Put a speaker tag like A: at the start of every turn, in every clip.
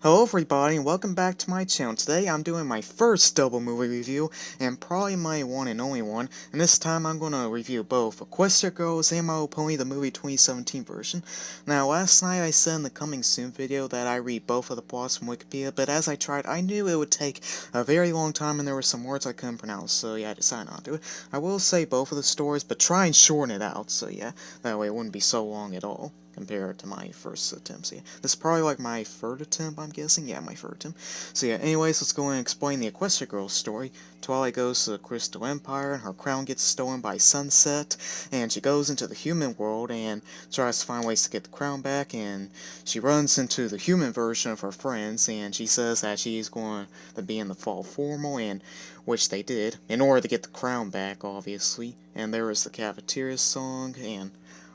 A: Hello everybody and welcome back to my channel. Today I'm doing my first double movie review and probably my one and only one, and this time I'm going to review both Equestria Girls and My Little Pony the movie 2017 version. Now last night I said in the coming soon video that I read both of the plots from Wikipedia, but as I tried I knew it would take a very long time and there were some words I couldn't pronounce, so yeah, I decided not to do it. I will say both of the stories, but try and shorten it out, so yeah, that way it wouldn't be so long at all compared to my first attempt. So yeah, this is probably like my third attempt, I'm guessing. Yeah, my third attempt. So yeah, anyways, let's go and explain the Equestria Girls story. Twilight goes to the Crystal Empire, and her crown gets stolen by Sunset, and she goes into the human world and tries to find ways to get the crown back, and she runs into the human version of her friends, and she says that she's going to be in the fall formal, and which they did, in order to get the crown back, obviously. And there was the cafeteria song, and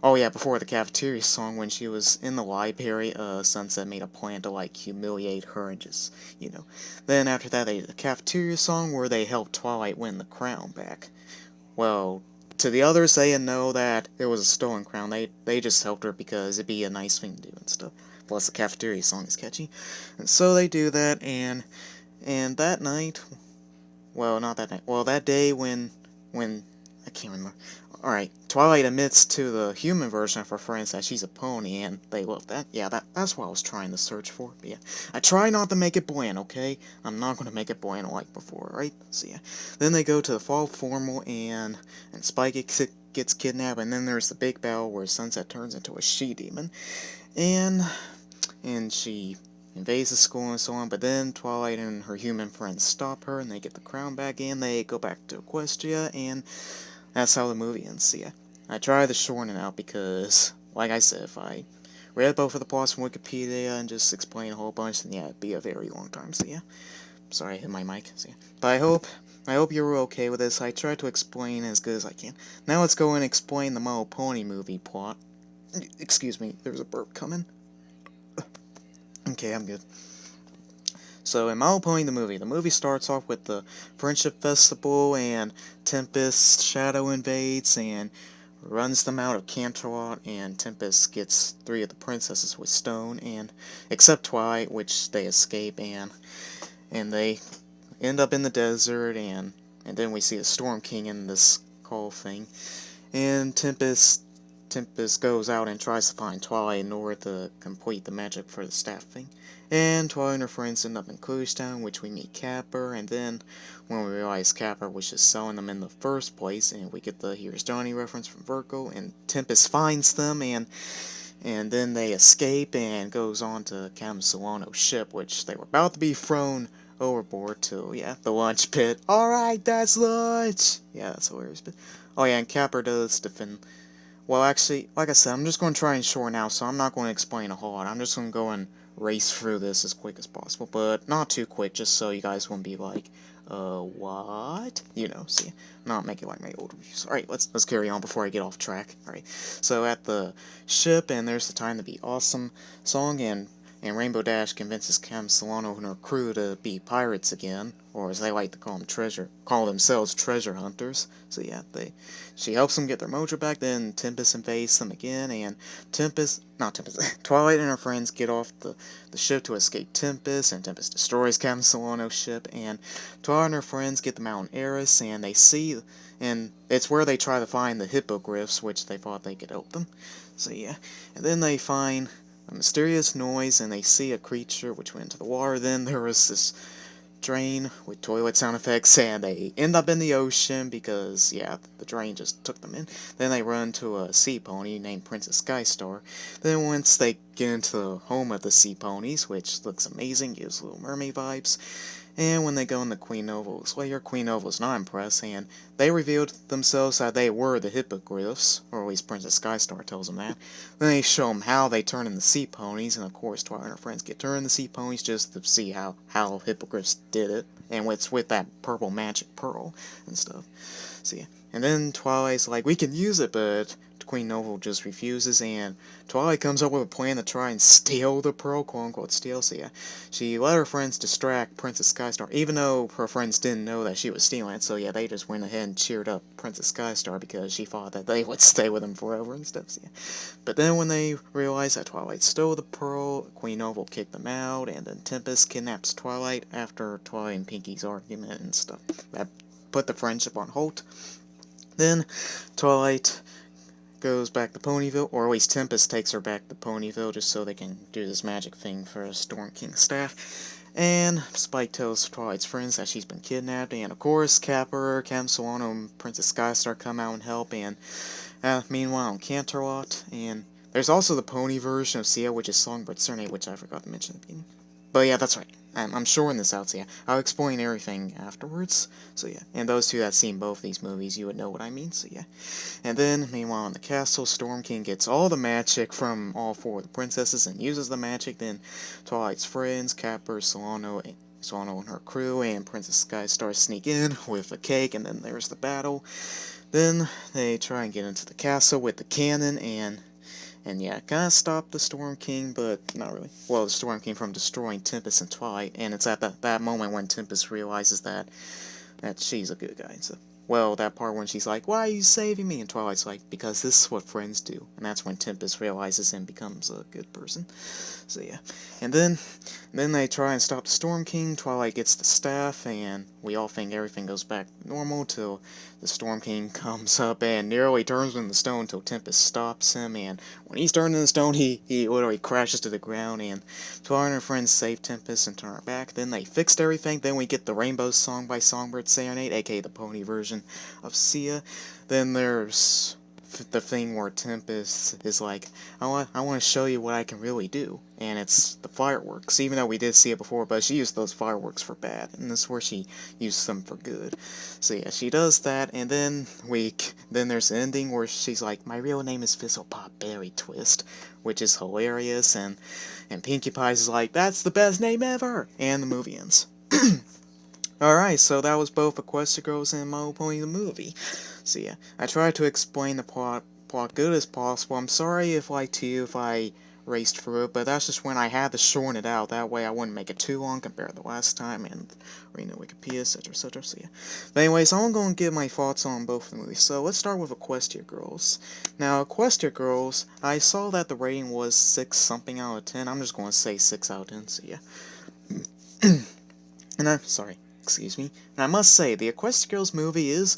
A: oh yeah, before the cafeteria song, when she was in the library, Sunset made a plan to, like, humiliate her and just, you know. Then after that, they did the cafeteria song where they helped Twilight win the crown back. Well, to the others, they didn't know that it was a stolen crown. They just helped her because it'd be a nice thing to do and stuff. Plus, the cafeteria song is catchy. And so they do that, and that night, well, not that night, well, that day when, I can't remember. Alright, Twilight admits to the human version of her friends that she's a pony, and they love that. Yeah, that's what I was trying to search for. But yeah, I try not to make it bland, okay? I'm not going to make it bland like before, right? So yeah, then they go to the fall formal, and Spike gets kidnapped, and then there's the big battle where Sunset turns into a she-demon, and she invades the school and so on, but then Twilight and her human friends stop her, and they get the crown back, and they go back to Equestria, and that's how the movie ends. So yeah, I tried to shorten it out because, like I said, if I read both of the plots from Wikipedia and just explain a whole bunch, then yeah, it'd be a very long time. So yeah, sorry I hit my mic. So yeah, but I hope you're okay with this. I tried to explain as good as I can. Now let's go and explain the My Little Pony movie plot. Excuse me, there's a burp coming. Okay, I'm good. So in My Little Pony the movie starts off with the Friendship Festival, and Tempest Shadow invades and runs them out of Canterlot, and Tempest gets three of the princesses with stone, and except Twilight, which they escape, and they end up in the desert, and then we see the Storm King in this call thing, and Tempest goes out and tries to find Twilight in order to complete the magic for the staff thing. And Twilight and her friends end up in Cluestown, which we meet Capper, and then when we realize Capper was just selling them in the first place, and we get the Here's Johnny reference from Virgo, and Tempest finds them, and then they escape and goes on to Captain Solano's ship, which they were about to be thrown overboard to, yeah, the lunch pit. Alright, that's lunch! Yeah, that's hilarious. But, oh yeah, and Capper does defend. Well, actually, like I said, I'm just going to try and shorten out, so I'm not going to explain a whole lot. I'm just going to go and race through this as quick as possible, but not too quick, just so you guys won't be like, what? You know, see, not make it like my old reviews. Alright, let's carry on before I get off track. Alright, so at the ship, and there's the Time to Be Awesome song, and Rainbow Dash convinces Cam Solano and her crew to be pirates again, or as they like to call themselves treasure hunters. So yeah, she helps them get their mojo back. Then Tempest invades them again, and not Tempest, Twilight and her friends get off the ship to escape Tempest, and Tempest destroys Captain Solano's ship, and Twilight and her friends get the Mountain Eris, and and it's where they try to find the hippogriffs, which they thought they could help them. So yeah, and then they find a mysterious noise, and they see a creature which went into the water. Then there was this drain with toilet sound effects, and they end up in the ocean because, yeah, the drain just took them in. Then they run to a sea pony named Princess Skystar. Then once they get into the home of the sea ponies, which looks amazing, gives Little Mermaid vibes, and when they go in the Queen Novel's lair, Queen Novel's not impressed, and they revealed themselves that they were the hippogriffs, or at least Princess Skystar tells them that. Then they show them how they turn into sea ponies, and of course Twilight and her friends get turned into sea ponies just to see how hippogriffs did it, and it's with that purple magic pearl and stuff. So yeah, and then Twilight's like, we can use it, but Queen Novel just refuses, and Twilight comes up with a plan to try and steal the pearl, quote-unquote steal, so yeah. She let her friends distract Princess Skystar, even though her friends didn't know that she was stealing it, so yeah, they just went ahead and cheered up Princess Skystar because she thought that they would stay with them forever and stuff, so yeah. But then when they realized that Twilight stole the pearl, Queen Novel kicked them out, and then Tempest kidnaps Twilight after Twilight and Pinky's argument and stuff. That put the friendship on hold. Then Twilight goes back to Ponyville, or at least Tempest takes her back to Ponyville just so they can do this magic thing for Storm King's staff. And Spike tells Twilight's friends that she's been kidnapped, and of course Capper, Cam Solano, and Princess Skystar come out and help, and meanwhile in Canterlot, and there's also the pony version of Sia, which is Songbird's Serenade, which I forgot to mention at the beginning. But yeah, that's right. I'm showing this out, so yeah. I'll explain everything afterwards, so yeah. And those two that seen both these movies, you would know what I mean, so yeah. And then, meanwhile, in the castle, Storm King gets all the magic from all four of the princesses and uses the magic. Then Twilight's friends, Capper, Solano and her crew, and Princess Skystar sneak in with the cake, and then there's the battle. Then they try and get into the castle with the cannon, and yeah, kinda stop the Storm King, but not really. Well, the Storm King from destroying Tempest and Twilight, and it's at that moment when Tempest realizes that she's a good guy. So, well, that part when she's like, "Why are you saving me?" and Twilight's like, "Because this is what friends do." And that's when Tempest realizes and becomes a good person. So yeah. And then they try and stop the Storm King. Twilight gets the staff, and we all think everything goes back normal till the Storm King comes up and nearly turns into stone till Tempest stops him. And when he's turned into stone, he literally crashes to the ground. And Twilight and her friends save Tempest and turn her back. Then they fixed everything. Then we get the Rainbow Song by Songbird Serenade, aka the pony version of Sia. Then there's the thing where Tempest is like, I want to show you what I can really do, and it's the fireworks, even though we did see it before, but she used those fireworks for bad, and this is where she used them for good. So yeah, she does that, and then there's an ending where she's like, "My real name is Fizzlepop Berry Twist," which is hilarious, and Pinkie Pie's is like, "That's the best name ever," and the movie ends. Alright, so that was both Equestria Girls and My Little Pony the movie. So yeah, I tried to explain the plot good as possible. I'm sorry if I raced through it, but that's just when I had to shorten it out. That way I wouldn't make it too long compared to the last time, and reading Wikipedia, etc, etc, so yeah. But anyways, I'm going to give my thoughts on both the movies. So let's start with Equestria Girls. Now, Equestria Girls, I saw that the rating was 6 something out of 10. I'm just going to say 6 out of 10, so yeah. And I'm sorry. Excuse me. And I must say, the Equestria Girls movie is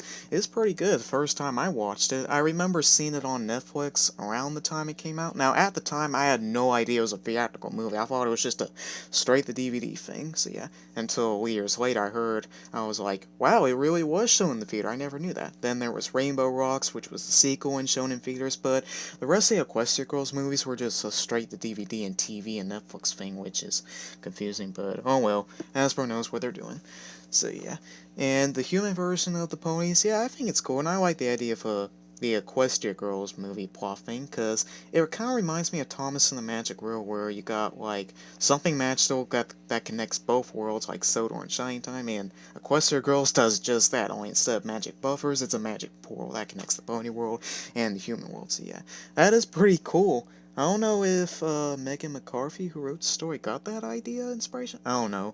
A: pretty good the first time I watched it. I remember seeing it on Netflix around the time it came out. Now, at the time, I had no idea it was a theatrical movie. I thought it was just a straight-to-DVD thing, so yeah. Until years later, I was like, wow, it really was shown in the theater. I never knew that. Then there was Rainbow Rocks, which was the sequel and shown in theaters, but the rest of the Equestria Girls movies were just a straight-to-DVD and TV and Netflix thing, which is confusing, but oh well. Hasbro knows what they're doing. So yeah, and the human version of the ponies, yeah, I think it's cool, and I like the idea of the Equestria Girls movie plot thing, because it kind of reminds me of Thomas and the Magic World, where you got, like, something magical that connects both worlds, like Sodor and Shining Time, and Equestria Girls does just that, only instead of magic buffers, it's a magic portal that connects the pony world and the human world, so yeah, that is pretty cool. I don't know if Megan McCarthy, who wrote the story, got that idea inspiration. I don't know.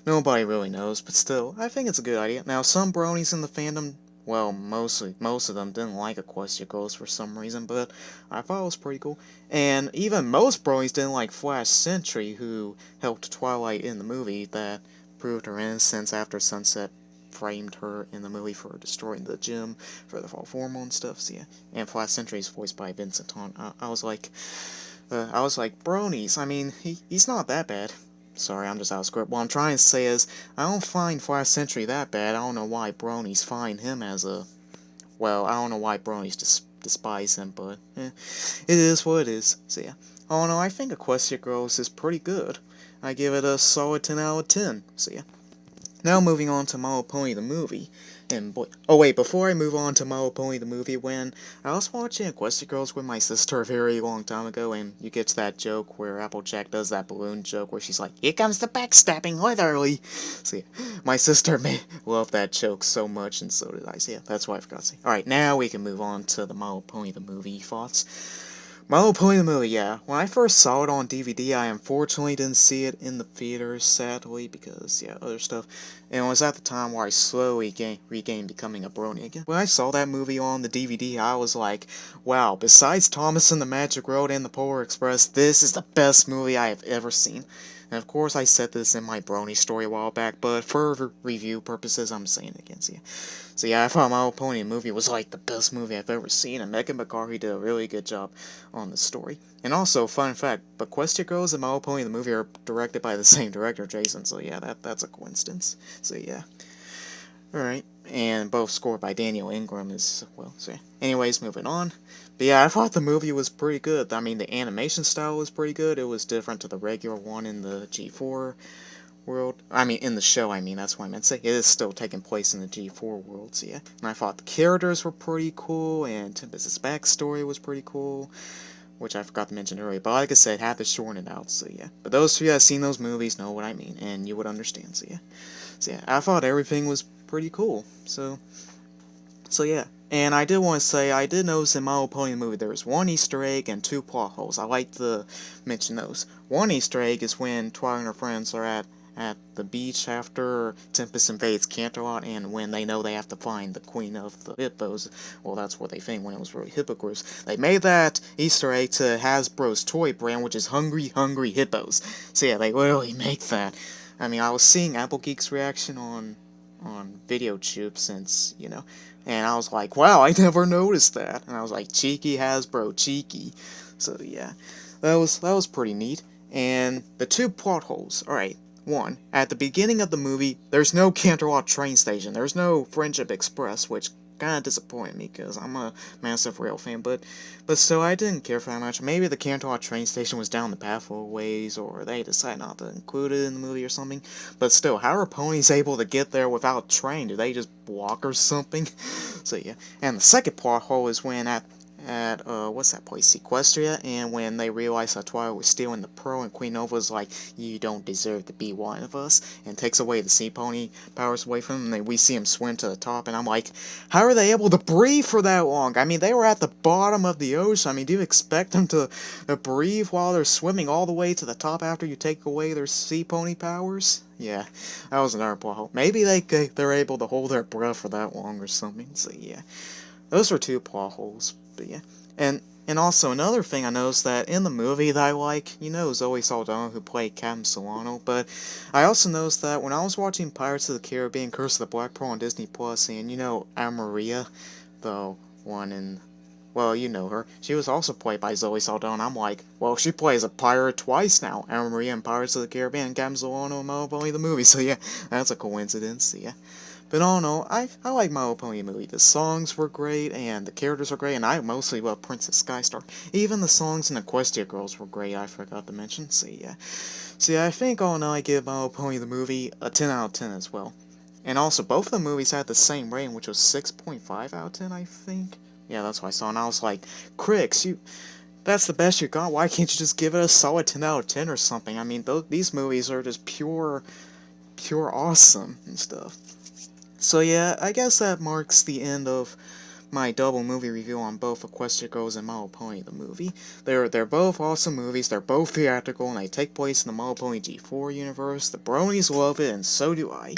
A: Nobody really knows, but still, I think it's a good idea. Now, some bronies in the fandom, well, most of them didn't like Equestria Girls for some reason, but I thought it was pretty cool. And even most bronies didn't like Flash Sentry, who helped Twilight in the movie, that proved her innocence after Sunset framed her in the movie for destroying the gym for the fall formal and stuff, so yeah. And Flash Sentry is voiced by Vincent Hahn. I was like, bronies, I mean, he's not that bad. Sorry, I'm just out of script. What I'm trying to say is, I don't find Flash Sentry that bad. I don't know why bronies find him as a... Well, I don't know why bronies despise him, but it is what it is. So yeah. Oh no, I think Equestria Girls is pretty good. I give it a solid 10 out of 10. So yeah. Now moving on to My Little Pony the movie. And boy, oh wait, before I move on to My Little Pony the movie, when I was watching Equestria Girls with my sister a very long time ago, and you get to that joke where Applejack does that balloon joke where she's like, "Here comes the backstabbing, literally." So yeah, my sister loved that joke so much, and so did I. So yeah, that's why I forgot to say. All right, now we can move on to the My Little Pony the movie thoughts. My Little Pony the movie, yeah. When I first saw it on DVD, I unfortunately didn't see it in the theaters, sadly, because, yeah, other stuff. And it was at the time where I slowly regained becoming a brony again. When I saw that movie on the DVD, I was like, wow, besides Thomas and the Magic Road and the Polar Express, this is the best movie I have ever seen. And of course, I said this in my brony story a while back, but for review purposes, I'm saying it again. So yeah, I thought My Little Pony movie was like the best movie I've ever seen, and Megan McCarthy did a really good job on the story. And also, fun fact, Equestria Girls and My Little Pony the movie are directed by the same director, Jason. So yeah, that's a coincidence. So yeah. Alright, and both scored by Daniel Ingram as well. So, anyways, moving on. But yeah, I thought the movie was pretty good. I mean, the animation style was pretty good. It was different to the regular one in the G4 world. I mean, in the show, that's what I meant to say. It is still taking place in the G4 world, so yeah. And I thought the characters were pretty cool, and Tempest's backstory was pretty cool, which I forgot to mention earlier. But like I said, had to shorten it out, so yeah. But those of you that have seen those movies know what I mean, and you would understand, so yeah. So yeah, I thought everything was pretty cool. So yeah. And I did want to say, I did notice in My Little Pony movie there was one Easter egg and two plot holes. I like to mention those. One Easter egg is when Twilight and her friends are at the beach after Tempest invades Canterlot, and when they know they have to find the Queen of the Hippos. Well, that's what they think when it was really Hippogriffs. They made that Easter egg to Hasbro's toy brand, which is Hungry Hungry Hippos. So yeah, they literally make that. I mean, I was seeing Applegeek's reaction on video tube since, and I was like, wow, I never noticed that. And I was like, cheeky Hasbro, cheeky. So yeah, that was pretty neat. And the two plot holes. Alright, one, at the beginning of the movie, there's no Canterlot train station. There's no Friendship Express, which kind of disappointed me because I'm a massive rail fan, but still, I didn't care for that much. Maybe the Canterlot train station was down the path a ways, or they decided not to include it in the movie or something. But still, how are ponies able to get there without a train? Do they just walk or something? So yeah. And the second plot hole is when at what's that place, Equestria, and when they realized that Twilight was stealing the pearl, and Queen Nova's like, you don't deserve to be one of us, and takes away the sea pony powers away from him, and we see him swim to the top, and I'm like, how are they able to breathe for that long? I mean, they were at the bottom of the ocean. I mean, do you expect them to breathe while they're swimming all the way to the top after you take away their sea pony powers? Yeah, that was another plot hole. Maybe they're able to hold their breath for that long or something, so yeah. Those were two plot holes, but yeah. And also another thing I noticed that in the movie that I like, Zoe Saldana who played Captain Solano, but I also noticed that when I was watching Pirates of the Caribbean Curse of the Black Pearl on Disney Plus, and Amaria, the one in, well, you know her, she was also played by Zoe Saldana. I'm like, well, she plays a pirate twice now, Amaria in Pirates of the Caribbean and Captain Solano in My Little Pony the movie, so yeah, that's a coincidence, so yeah. But all in all, I like My Little Pony movie. The songs were great, and the characters were great, and I mostly love Princess Skystar. Even the songs in Equestria Girls were great, I forgot to mention, so yeah. So yeah, I think all in all, I give My Little Pony the movie a 10 out of 10 as well. And also, both of the movies had the same rating, which was 6.5 out of 10, I think. Yeah, that's what I saw, and I was like, Crix, that's the best you got, why can't you just give it a solid 10 out of 10 or something? I mean, these movies are just pure awesome and stuff. So yeah, I guess that marks the end of my double movie review on both Equestria Girls and My Little Pony the movie. They're both awesome movies, they're both theatrical, and they take place in the My Little Pony G4 universe. The bronies love it, and so do I.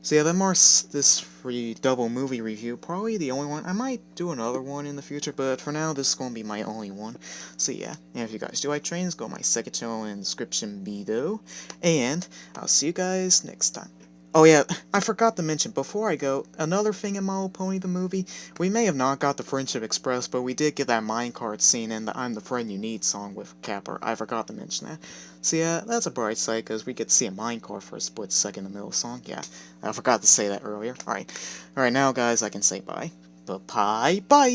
A: So yeah, that marks this free double movie review. Probably the only one. I might do another one in the future, but for now, this is going to be my only one. So yeah, and if you guys do like trains, go to my second channel in the description below. And I'll see you guys next time. Oh yeah, I forgot to mention, before I go, another thing in My Little Pony the movie, we may have not got the Friendship Express, but we did get that minecart scene in the I'm the Friend You Need song with Capper. I forgot to mention that. So yeah, that's a bright side, because we get to see a minecart for a split second in the middle of the song. Yeah, I forgot to say that earlier. Alright, now guys, I can say bye. Bye-bye. Bye!